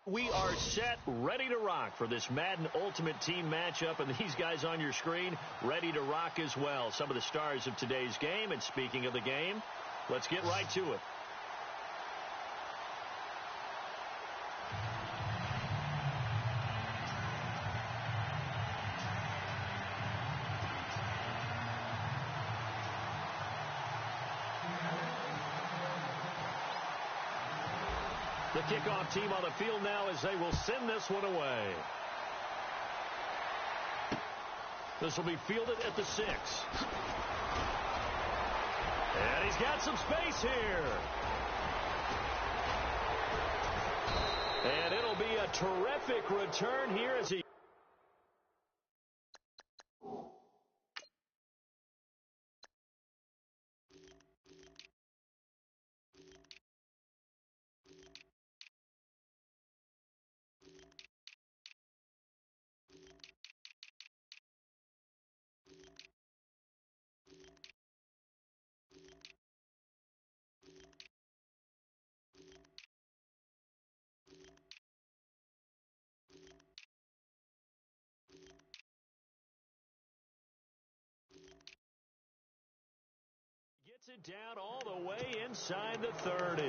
We are set, ready to rock for this Madden Ultimate Team matchup, and these guys on your screen ready to rock as well. Some of the stars of today's game, and speaking of the game, let's get right to it. The kickoff team on the field now as they will send this one away. This will be fielded at the 6. And he's got some space here. And it'll be a terrific return here as he... Gets it down all the way inside the 30.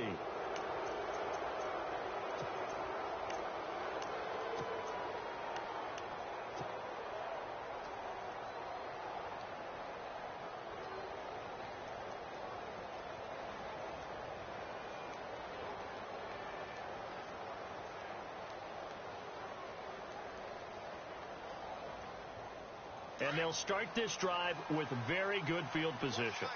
And they'll start this drive with very good field position.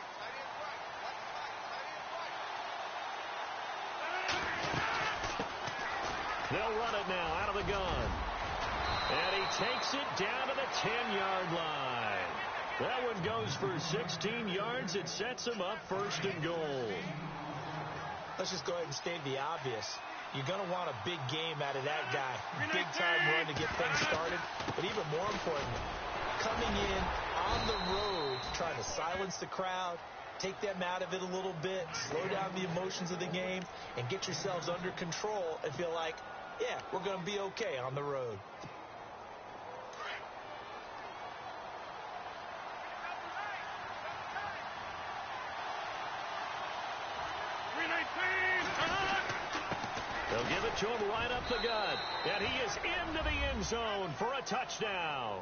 They'll run it now out of the gun. And he takes it down to the 10-yard line. That one goes for 16 yards. It sets him up first and goal. Let's just go ahead and state the obvious. You're going to want a big game out of that guy. Big-time run to get things started. But even more importantly, coming in on the road, trying to silence the crowd, take them out of it a little bit, slow down the emotions of the game, and get yourselves under control and feel like, yeah, we're going to be okay on the road. They'll give it to him right up the gut. And he is into the end zone for a touchdown.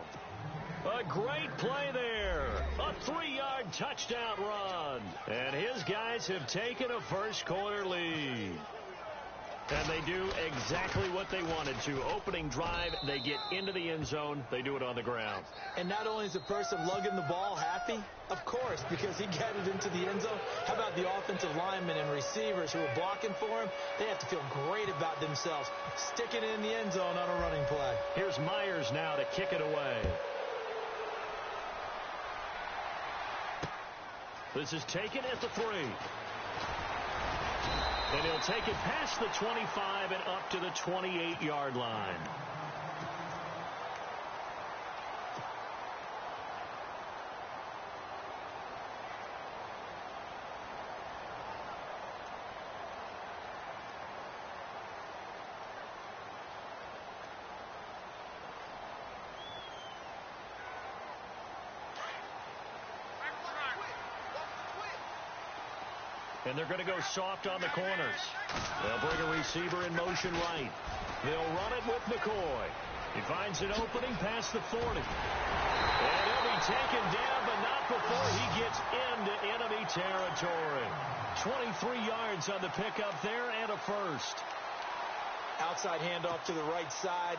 A great play there. A 3-yard touchdown run. And his guys have taken a first-quarter lead. And they do exactly what they wanted to. Opening drive, they get into the end zone. They do it on the ground. And not only is the person lugging the ball happy, of course, because he got it into the end zone. How about the offensive linemen and receivers who are blocking for him? They have to feel great about themselves, sticking it in the end zone on a running play. Here's Myers now to kick it away. This is taken at the 3. And he'll take it past the 25 and up to the 28-yard line. And they're going to go soft on the corners. They'll bring a receiver in motion right. They'll run it with McCoy. He finds an opening past the 40. And he'll be taken down, but not before he gets into enemy territory. 23 yards on the pickup there and a first. Outside handoff to the right side.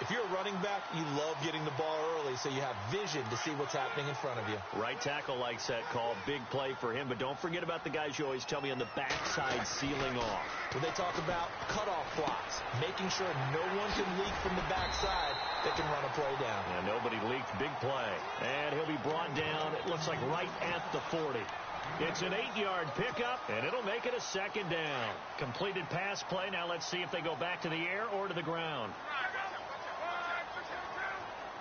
If you're a running back, you love getting the ball early so you have vision to see what's happening in front of you. Right tackle likes that call. Big play for him. But don't forget about the guys you always tell me on the backside sealing off. When they talk about cutoff blocks, making sure no one can leak from the backside, they can run a play down. And nobody leaked. Big play. And he'll be brought down, it looks like right at the 40. It's an 8-yard pickup, and it'll make it a second down. Completed pass play. Now let's see if they go back to the air or to the ground.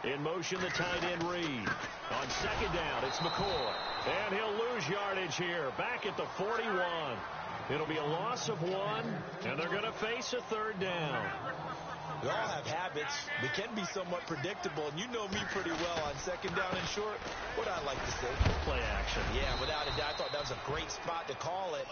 In motion, the tight end Reed. On second down, it's McCoy. And he'll lose yardage here. Back at the 41. It'll be a loss of 1, and they're going to face a third down. We all have habits. We can be somewhat predictable, and you know me pretty well on second down and short. What I like to see. Play action. Yeah, without a doubt. I thought that was a great spot to call it.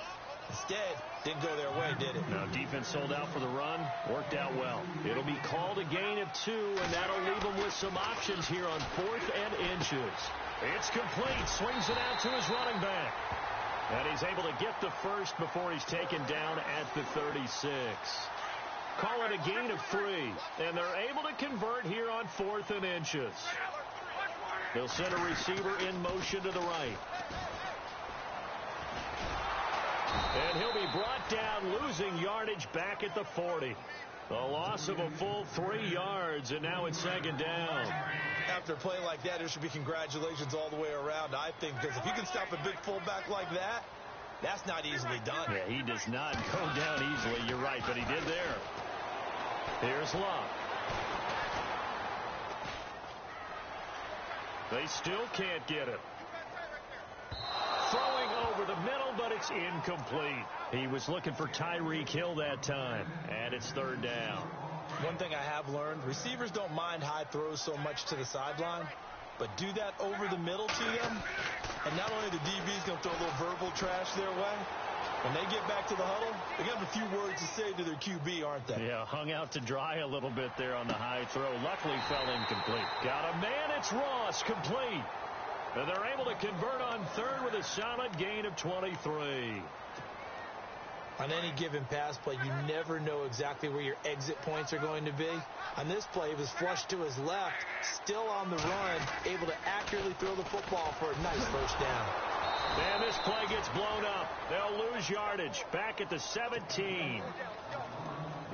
Instead, didn't go their way, did it? No, defense sold out for the run. Worked out well. It'll be called a gain of 2, and that'll leave them with some options here on 4th and inches. It's complete. Swings it out to his running back. And he's able to get the first before he's taken down at the 36. Call it a gain of 3, and they're able to convert here on 4th and inches. They'll send a receiver in motion to the right. And he'll be brought down, losing yardage back at the 40. A loss of a full 3 yards, and now it's second down. After a play like that, there should be congratulations all the way around, I think, because if you can stop a big fullback like that, that's not easily done. Yeah, he does not go down easily. You're right, but he did there. Here's Love. They still can't get him. Throwing over the middle, but it's incomplete. He was looking for Tyreek Hill that time, and it's third down. One thing I have learned, receivers don't mind high throws so much to the sideline, but do that over the middle to them, and not only the DB's going to throw a little verbal trash their way, when they get back to the huddle, they got a few words to say to their QB, aren't they? Yeah, hung out to dry a little bit there on the high throw. Luckily fell incomplete. Got a man, it's Ross, complete. And they're able to convert on third with a solid gain of 23. On any given pass play, you never know exactly where your exit points are going to be. On this play, he was flushed to his left, still on the run, able to accurately throw the football for a nice first down. And this play gets blown up. They'll lose yardage back at the 17.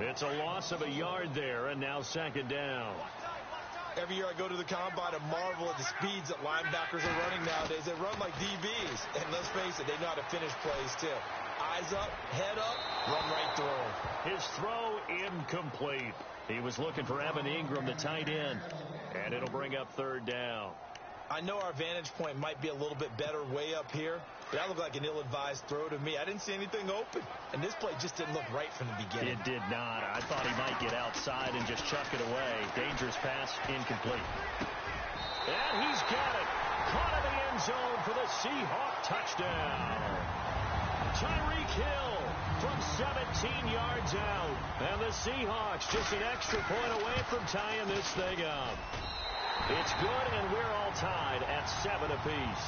It's a loss of a yard there, and now second down. Every year I go to the combine and marvel at the speeds that linebackers are running nowadays. They run like DBs. And let's face it, they know how to finish plays too. Eyes up, head up, run right through. His throw incomplete. He was looking for Evan Ingram, the tight end. And it'll bring up third down. I know our vantage point might be a little bit better way up here, but that looked like an ill-advised throw to me. I didn't see anything open, and this play just didn't look right from the beginning. It did not. I thought he might get outside and just chuck it away. Dangerous pass, incomplete. And he's got it. Caught in the end zone for the Seahawk touchdown. Tyreek Hill from 17 yards out. And the Seahawks just an extra point away from tying this thing up. It's good, and we're all tied at 7 apiece.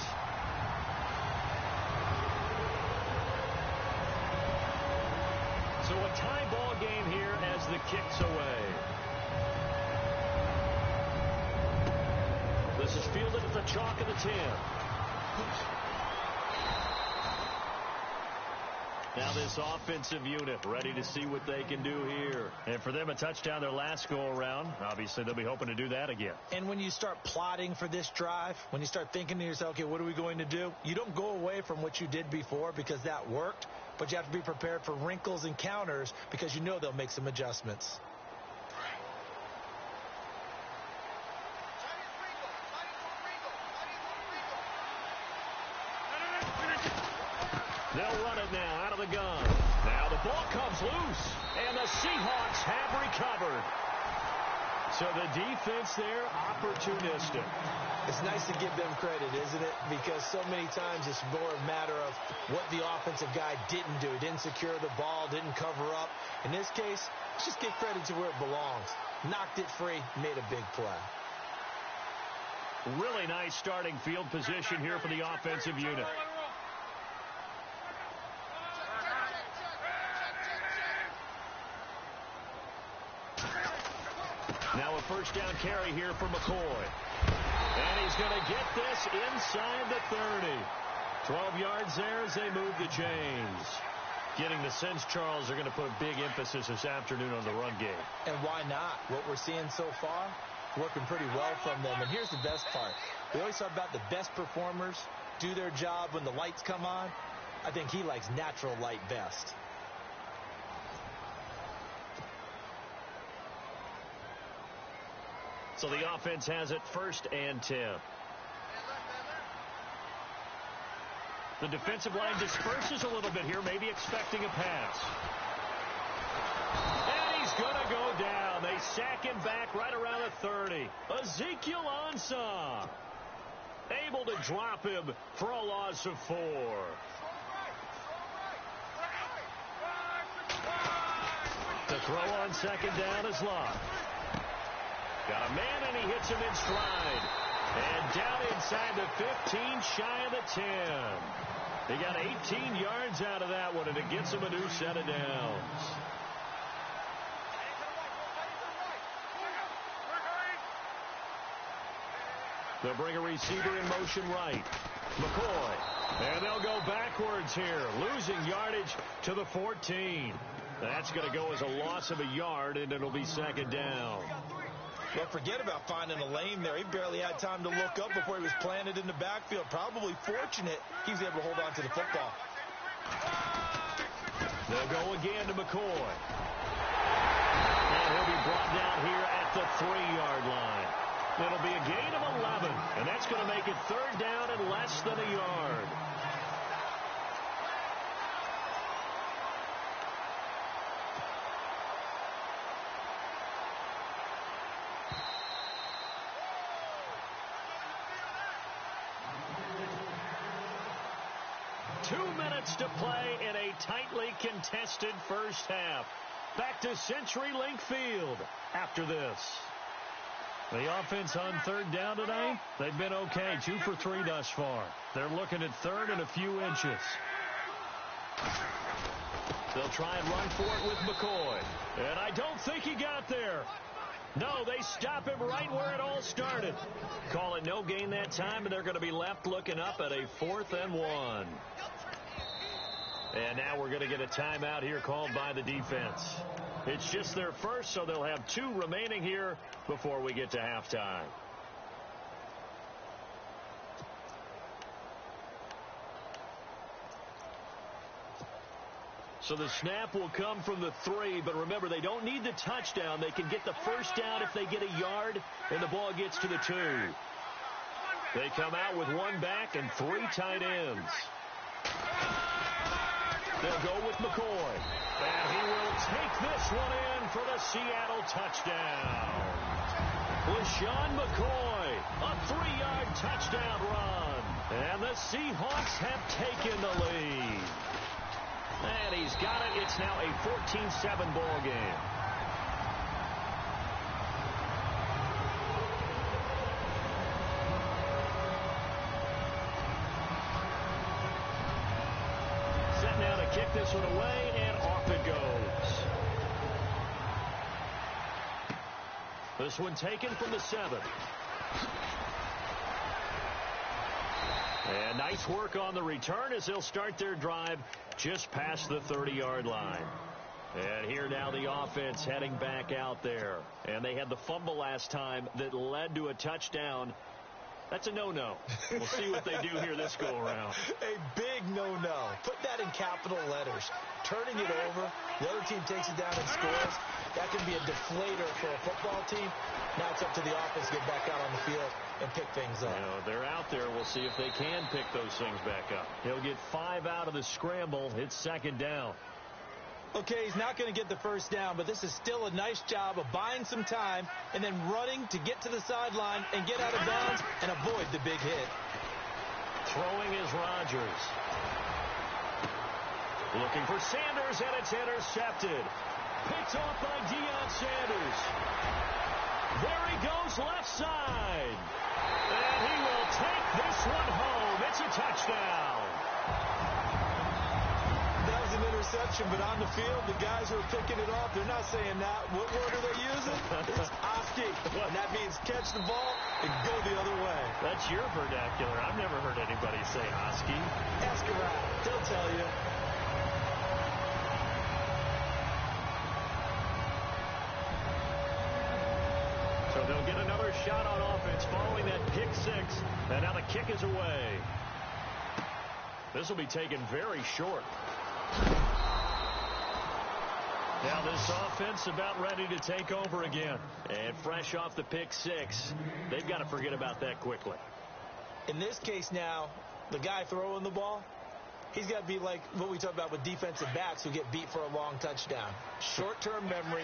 So a tie ball game here as the kick's away. This is fielded at the chalk of the 10. Now this offensive unit ready to see what they can do here. And for them, a touchdown their last go-around. Obviously, they'll be hoping to do that again. And when you start plotting for this drive, when you start thinking to yourself, okay, what are we going to do? You don't go away from what you did before because that worked, but you have to be prepared for wrinkles and counters because you know they'll make some adjustments. They'll run it now out of the gun. Now the ball comes loose, and the Seahawks have recovered. So the defense there, opportunistic. It's nice to give them credit, isn't it? Because so many times it's more a matter of what the offensive guy didn't do. He didn't secure the ball, didn't cover up. In this case, let's just give credit to where it belongs. Knocked it free, made a big play. Really nice starting field position here for the offensive unit. Now a first down carry here for McCoy. And he's going to get this inside the 30. 12 yards there as they move the chains. Getting the sense, Charles, they're going to put a big emphasis this afternoon on the run game. And why not? What we're seeing so far, working pretty well from them. And here's the best part. We always talk about the best performers do their job when the lights come on. I think he likes natural light best. So the offense has it 1st and 10. The defensive line disperses a little bit here, maybe expecting a pass. And he's going to go down. They sack him back right around the 30. Ezekiel Ansah able to drop him for a loss of 4. The throw on second down is Locke. Got a man, and he hits him in stride. And down inside the 15, shy of the 10. He got 18 yards out of that one, and it gets him a new set of downs. They'll bring a receiver in motion right. McCoy. And they'll go backwards here, losing yardage to the 14. That's going to go as a loss of a yard, and it'll be second down. Well, forget about finding a lane there. He barely had time to look up before he was planted in the backfield. Probably fortunate he was able to hold on to the football. They'll go again to McCoy. And he'll be brought down here at the 3-yard line. It'll be a gain of 11, and that's going to make it third down and less than a yard. To play in a tightly contested first half. Back to CenturyLink Field after this. The offense on third down today, they've been okay. 2 for 3 thus far. They're looking at third and a few inches. They'll try and run for it with McCoy. And I don't think he got there. No, they stop him right where it all started. Call it no gain that time, and they're going to be left looking up at a 4th and 1. And now we're going to get a timeout here called by the defense. It's just their first, so they'll have 2 remaining here before we get to halftime. So the snap will come from the 3, but remember, they don't need the touchdown. They can get the first down if they get a yard, and the ball gets to the 2. They come out with 1 back and 3 tight ends. They'll go with McCoy. And he will take this one in for the Seattle touchdown. LaShawn McCoy, a 3-yard touchdown run. And the Seahawks have taken the lead. And he's got it. It's now a 14-7 ball game. Kick this one away, and off it goes. This one taken from the 7. And nice work on the return as they'll start their drive just past the 30-yard line. And here now the offense heading back out there. And they had the fumble last time that led to a touchdown. That's a no-no. We'll see what they do here this go-around. A big no-no. Put that in capital letters. Turning it over, the other team takes it down and scores. That can be a deflator for a football team. Now it's up to the offense to get back out on the field and pick things up. You know, they're out there. We'll see if they can pick those things back up. He'll get 5 out of the scramble. It's second down. Okay, he's not going to get the first down, but this is still a nice job of buying some time and then running to get to the sideline and get out of bounds and avoid the big hit. Throwing is Rodgers. Looking for Sanders, and it's intercepted. Picked off by Deion Sanders. There he goes left side. And he will take this one home. It's a touchdown. That was an interception, but on the field, the guys who are picking it off, they're not saying that. What word are they using? It's Oski, and that means catch the ball and go the other way. That's your vernacular. I've never heard anybody say Oski. Ask around. They'll tell you. So they'll get another shot on offense following that pick 6, and now the kick is away. This will be taken very short. Now this offense about ready to take over again. And fresh off the pick 6, they've got to forget about that quickly. In this case now, the guy throwing the ball, He's got to be like what we talk about with defensive backs who get beat for a long touchdown. Short-term memory,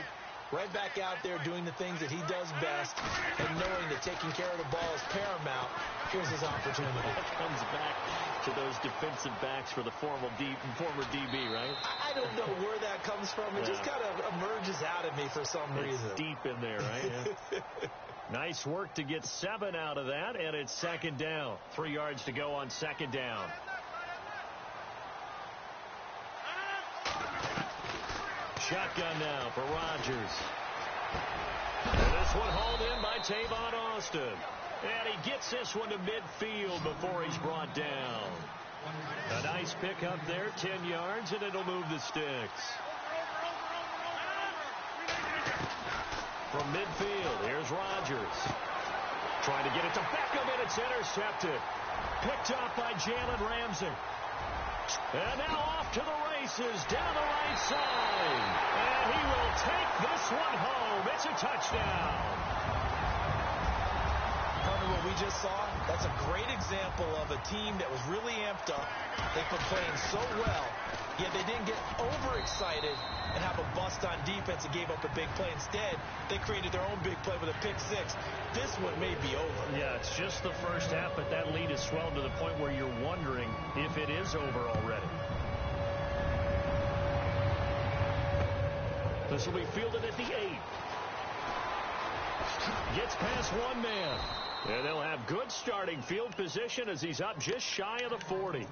right back out there doing the things that he does best, and knowing that taking care of the ball is paramount. Here's his opportunity. That comes back to those defensive backs for the former DB, right? I don't know where that comes from. It just kind of emerges out of me for some reason. Deep in there, right? Yeah. Nice work to get 7 out of that, and it's second down. 3 yards to go on second down. Shotgun now for Rodgers. And this one hauled in by Tavon Austin. And he gets this one to midfield before he's brought down. A nice pickup there, 10 yards, and it'll move the sticks. From midfield, here's Rodgers. Trying to get it to Beckham, and it's intercepted. Picked off by Jalen Ramsey. And now off to the races down the right side. And he will take this one home. It's a touchdown. Partner, what we just saw, that's a great example of a team that was really amped up. They've been playing so well, yet they didn't get overexcited and have a bust on defense and gave up a big play. Instead, they created their own big play with a pick six. This one may be over. Yeah, it's just the first half, but that lead has swelled to the point where you're wondering if it is over already. This will be fielded at the 8. Gets past one man. And they'll have good starting field position as he's up just shy of the 40.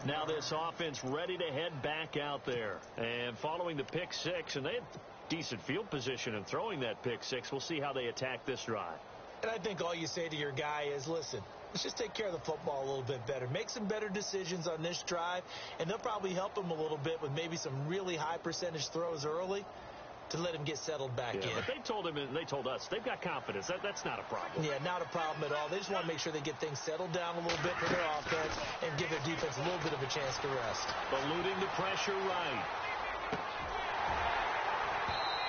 Now this offense ready to head back out there. And following the pick six, and they had decent field position in throwing that pick six. We'll see how they attack this drive. And I think all you say to your guy is, listen, let's just take care of the football a little bit better. Make some better decisions on this drive, and they'll probably help him a little bit with maybe some really high percentage throws early to let him get settled back in. But they told him, and they told us, they've got confidence. That's not a problem. Yeah, not a problem at all. They just want to make sure they get things settled down a little bit for their offense and give their defense a little bit of a chance to rest. Eluding the pressure right.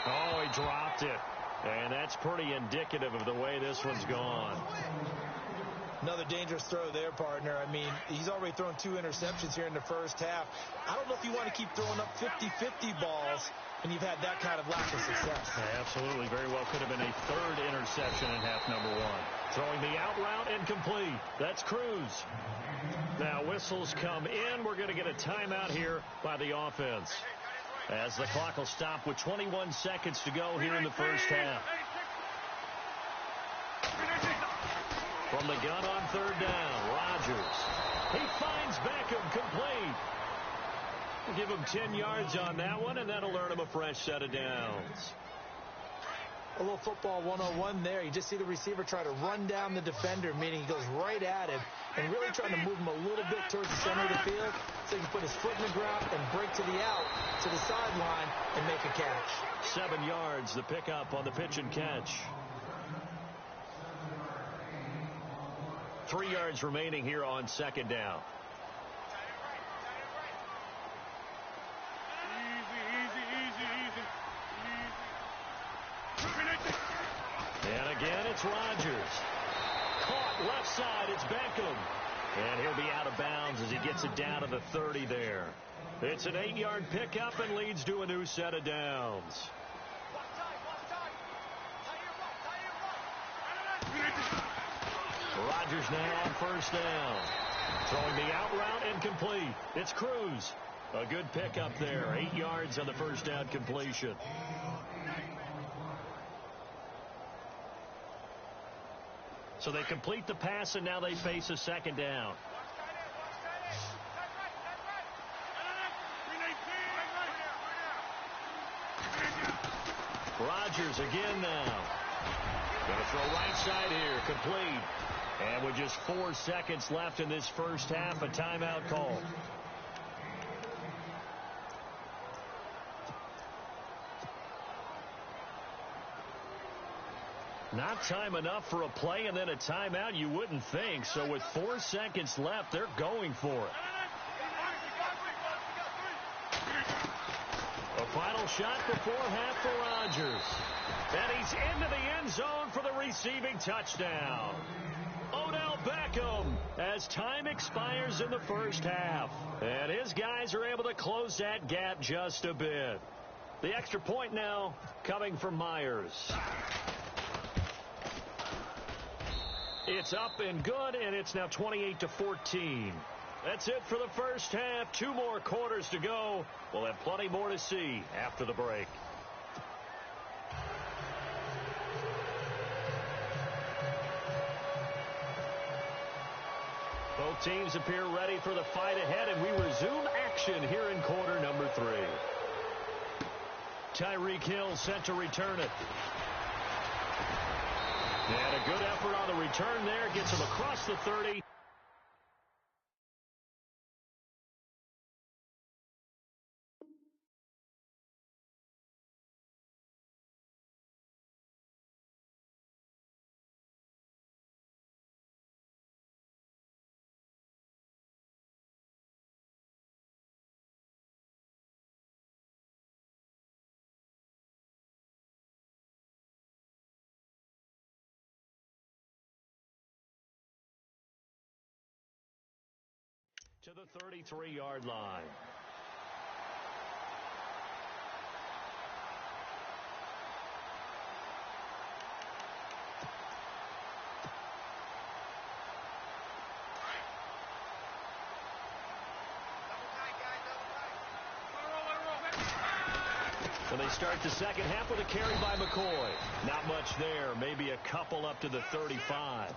Oh, he dropped it. And that's pretty indicative of the way this one's gone. Another dangerous throw there, partner. I mean, he's already thrown 2 interceptions here in the first half. I don't know if you want to keep throwing up 50-50 balls when you've had that kind of lack of success. Yeah, absolutely. Very well could have been a 3rd interception in half number 1. Throwing the out route incomplete. That's Cruz. Now whistles come in. We're going to get a timeout here by the offense, as the clock will stop with 21 seconds to go here in the first half. From the gun on 3rd down, Rodgers. He finds Beckham complete. We'll give him 10 yards on that one, and that'll earn him a fresh set of downs. A little football 101 there. You just see the receiver try to run down the defender, meaning he goes right at him and really trying to move him a little bit towards the center of the field so he can put his foot in the ground and break to the out, to the sideline, and make a catch. 7 yards, the pickup on the pitch and catch. 3 yards remaining here on 2nd down. And again, it's Rodgers. Caught left side, it's Beckham. And he'll be out of bounds as he gets it down to the 30 there. It's an 8-yard pickup and leads to a new set of downs. Rodgers now on 1st down. Throwing the out route incomplete. It's Cruz. A good pickup there. 8 yards on the 1st down completion. So they complete the pass, and now they face a 2nd down. Rodgers again now. Going to throw right side here. Complete. And with just 4 seconds left in this first half, a timeout call. Not time enough for a play and then a timeout, you wouldn't think. So with 4 seconds left, they're going for it. A final shot before half for Rodgers. And he's into the end zone for the receiving touchdown. Odell Beckham as time expires in the first half. And guys are able to close that gap just a bit. The extra point now coming from Myers. It's up and good, and it's now 28-14. That's it for the first half. 2 more quarters to go. We'll have plenty more to see after the break. Both teams appear ready for the fight ahead, and we resume action here in quarter number 3. Tyreek Hill set to return it. And a good effort on the return there. Gets him across the 30. To the 33-yard line. And they start the second half with a carry by McCoy. Not much there. Maybe a couple up to the 35.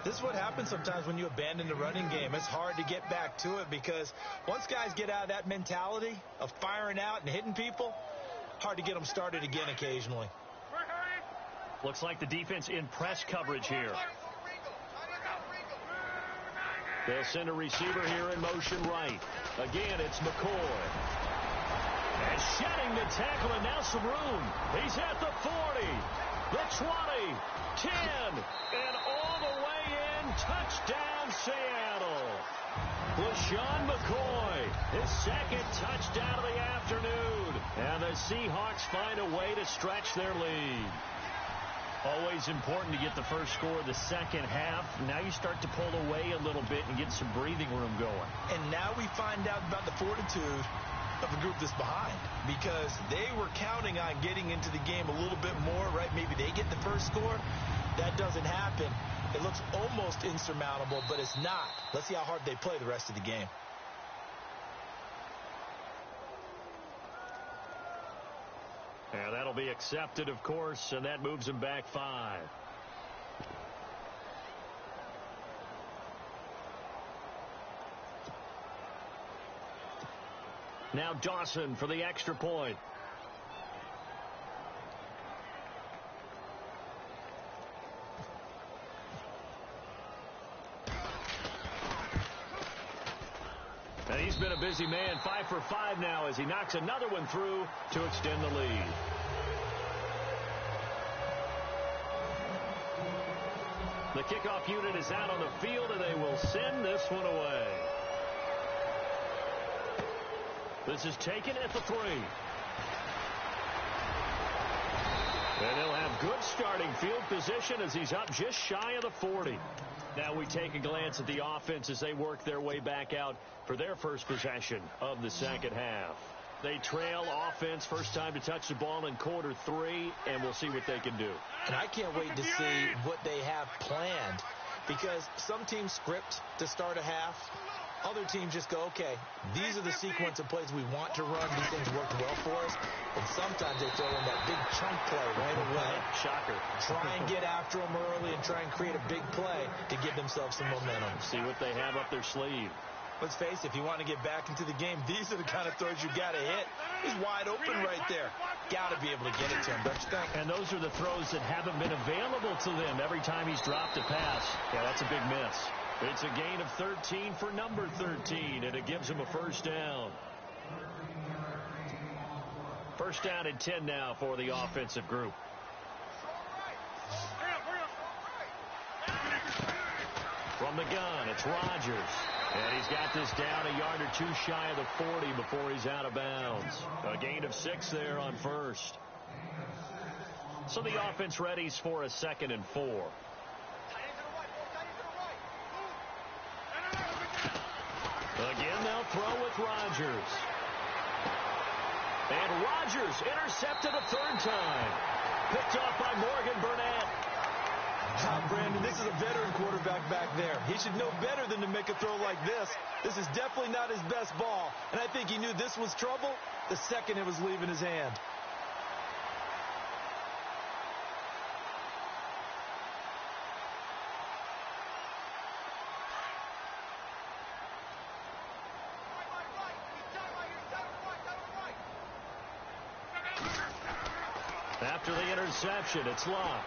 This is what happens sometimes when you abandon the running game. It's hard to get back to it because once guys get out of that mentality of firing out and hitting people, hard to get them started again occasionally. Looks like the defense in press coverage here. They'll send a receiver here in motion right. Again, it's McCoy. And shedding the tackle, and now some room. He's at the 40, the 20, 10, and all the way in. Touchdown, Seattle. LaShawn McCoy, his second touchdown of the afternoon. And the Seahawks find a way to stretch their lead. Always important to get the first score of the second half. Now you start to pull away a little bit and get some breathing room going. And now we find out about the fortitude of the group that's behind, because they were counting on getting into the game a little bit more, right? Maybe they get the first score. That doesn't happen. It looks almost insurmountable, but it's not. Let's see how hard they play the rest of the game. And that'll be accepted, of course, and that moves them back 5. Now Dawson for the extra point. And he's been a busy man, 5 for 5 now as he knocks another one through to extend the lead. The kickoff unit is out on the field, and they will send this one away. This is taken at the 3. And they'll have good starting field position as he's up just shy of the 40. Now we take a glance at the offense as they work their way back out for their first possession of the second half. They trail offense, first time to touch the ball in quarter 3, and we'll see what they can do. And I can't wait to see what they have planned, because some teams script to start a half. Other teams just go, okay, these are the sequence of plays we want to run. These things worked well for us. And sometimes they throw in that big chunk play right away. Shocker. Try and get after them early and try and create a big play to give themselves some momentum. See what they have up their sleeve. Let's face it, if you want to get back into the game, these are the kind of throws you got to hit. He's wide open right there. Got to be able to get it to him, don't you think? And those are the throws that haven't been available to them every time he's dropped a pass. Yeah, that's a big miss. It's a gain of 13 for number 13, and it gives him a first down. First down and 10 now for the offensive group. From the gun, it's Rodgers. And he's got this down a yard or two shy of the 40 before he's out of bounds. A gain of 6 there on first. So the offense readies for a 2nd and 4. Again, they'll throw with Rodgers. And Rodgers intercepted a third time. Picked off by Morgan Burnett. Brandon, this is a veteran quarterback back there. He should know better than to make a throw like this. This is definitely not his best ball. And I think he knew this was trouble the second it was leaving his hand. After the interception, it's Locke.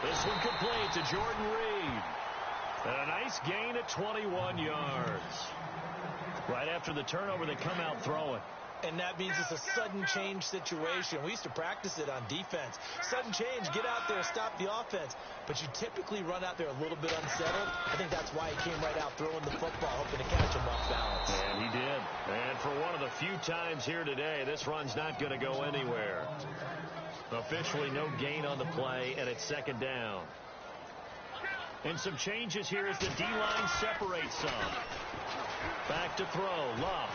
This one complete to Jordan Reed. And a nice gain at 21 yards. Right after the turnover, they come out throwing. And that means it's a sudden change situation. We used to practice it on defense. Sudden change, get out there, stop the offense. But you typically run out there a little bit unsettled. I think that's why he came right out throwing the football, hoping to catch him off balance. And he did. And for one of the few times here today, this run's not going to go anywhere. Officially no gain on the play, and it's second down. And some changes here as the D-line separates some. Back to throw, Love.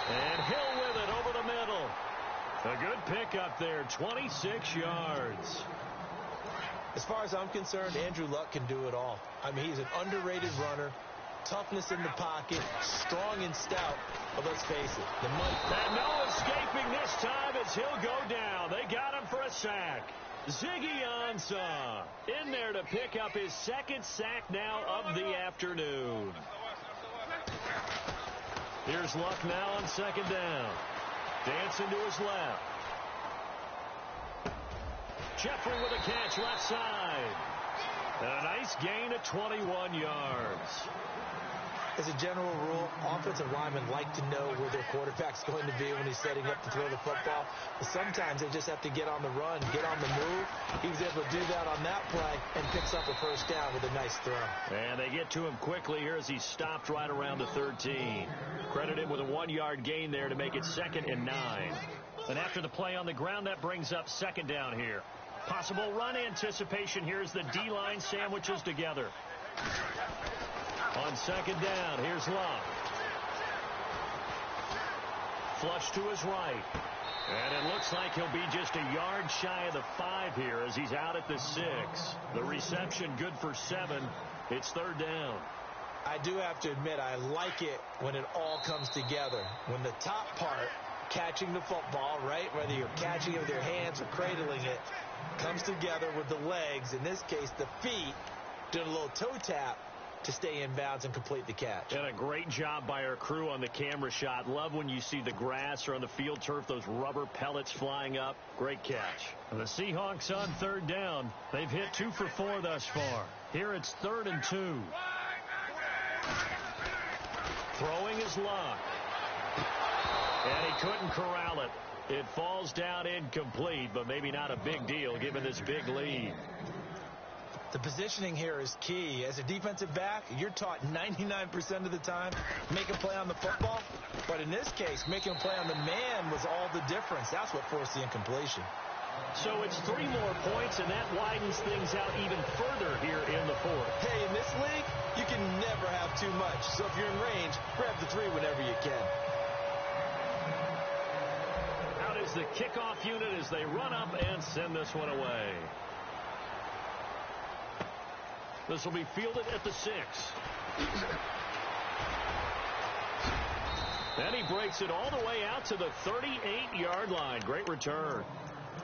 And Hill with it over the middle. A good pickup there, 26 yards. As far as I'm concerned, Andrew Luck can do it all. I mean, he's an underrated runner. Toughness in the pocket, strong and stout. But let's face it, the money. And no escaping this time as he'll go down. They got him for a sack. Ziggy Ansah in there to pick up his second sack now of the afternoon. Here's Luck now on second down. Dancing to his left. Jeffrey with a catch left side. And a nice gain of 21 yards. As a general rule, offensive linemen like to know where their quarterback's going to be when he's setting up to throw the football. But sometimes they just have to get on the run, get on the move. He was able to do that on that play and picks up a first down with a nice throw. And they get to him quickly here as he stopped right around the 13. Credit him with a 1-yard gain there to make it 2nd and 9. And after the play on the ground, that brings up second down here. Possible run anticipation here as the D-line sandwiches together. On second down, here's Love. Flush to his right. And it looks like he'll be just a yard shy of the 5 here as he's out at the 6. The reception good for 7. It's third down. I do have to admit, I like it when it all comes together. When the top part, catching the football, right, whether you're catching it with your hands or cradling it, comes together with the legs, in this case the feet, did a little toe tap to stay in bounds and complete the catch. And a great job by our crew on the camera shot. Love when you see the grass or on the field turf, those rubber pellets flying up. Great catch. And the Seahawks on third down. They've hit 2 for 4 thus far. Here it's 3rd and 2. Throwing is Luck. And he couldn't corral it. It falls down incomplete, but maybe not a big deal given this big lead. The positioning here is key. As a defensive back, you're taught 99% of the time, make a play on the football. But in this case, making a play on the man was all the difference. That's what forced the incompletion. So it's 3 more points, and that widens things out even further here in the 4th. Hey, in this league, you can never have too much. So if you're in range, grab the 3 whenever you can. Out is the kickoff unit as they run up and send this one away. This will be fielded at the 6. And he breaks it all the way out to the 38-yard line. Great return.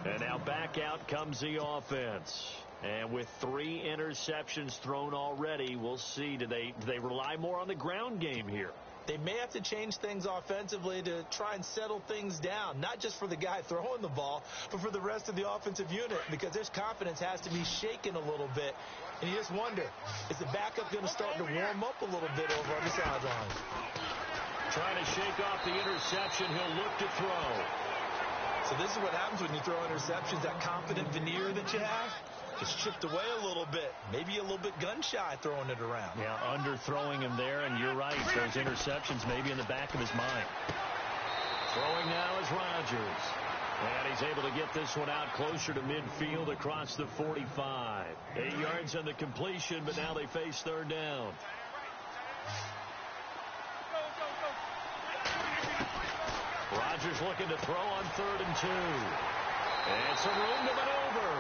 And now back out comes the offense. And with 3 interceptions thrown already, we'll see. Do they rely more on the ground game here? They may have to change things offensively to try and settle things down, not just for the guy throwing the ball, but for the rest of the offensive unit, because their confidence has to be shaken a little bit. And you just wonder, is the backup going to start to warm up a little bit over on the sideline? Trying to shake off the interception. He'll look to throw. So this is what happens when you throw interceptions, that confident veneer that you have. Just chipped away a little bit. Maybe a little bit gun-shy throwing it around. Yeah, underthrowing him there, and you're right. Those interceptions maybe in the back of his mind. Throwing now is Rodgers. And he's able to get this one out closer to midfield across the 45. 8 yards on the completion, but now they face third down. Chargers looking to throw on 3rd and 2. And some room to maneuver.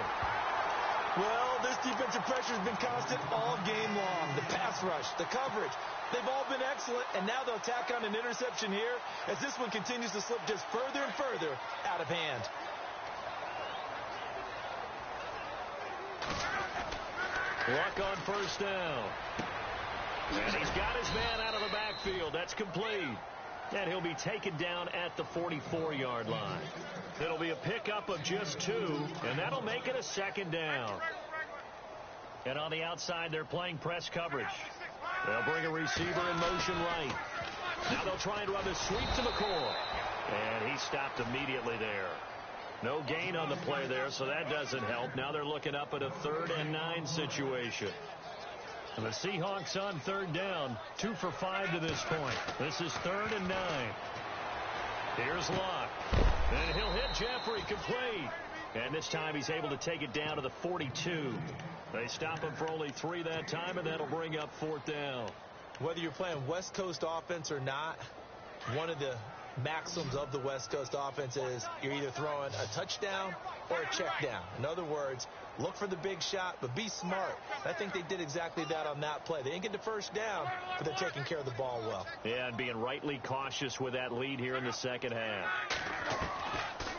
Well, this defensive pressure has been constant all game long. The pass rush, the coverage, they've all been excellent, and now they'll tack on an interception here as this one continues to slip just further and further out of hand. Luck on 1st down. And he's got his man out of the backfield. That's complete. And he'll be taken down at the 44-yard line. It'll be a pickup of just 2, and that'll make it a 2nd down. And on the outside, they're playing press coverage. They'll bring a receiver in motion right. Now they'll try and run the sweep to McCoy. And he stopped immediately there. No gain on the play there, so that doesn't help. Now they're looking up at a 3rd and 9 situation. And the Seahawks on 3rd down, 2 for 5 to this point. This is 3rd and 9. Here's Locke. And he'll hit Jeffrey complete. And this time he's able to take it down to the 42. They stop him for only 3 that time, and that'll bring up 4th down. Whether you're playing West Coast offense or not, one of the maxims of the West Coast offense is you're either throwing a touchdown or a check down. In other words, look for the big shot, but be smart. I think they did exactly that on that play. They didn't get the 1st down, but they're taking care of the ball well. Yeah, and being rightly cautious with that lead here in the 2nd half.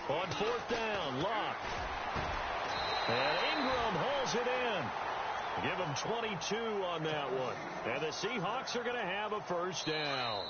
On 4th down, Locke. And Ingram hauls it in. Give him 22 on that one. And the Seahawks are going to have a 1st down.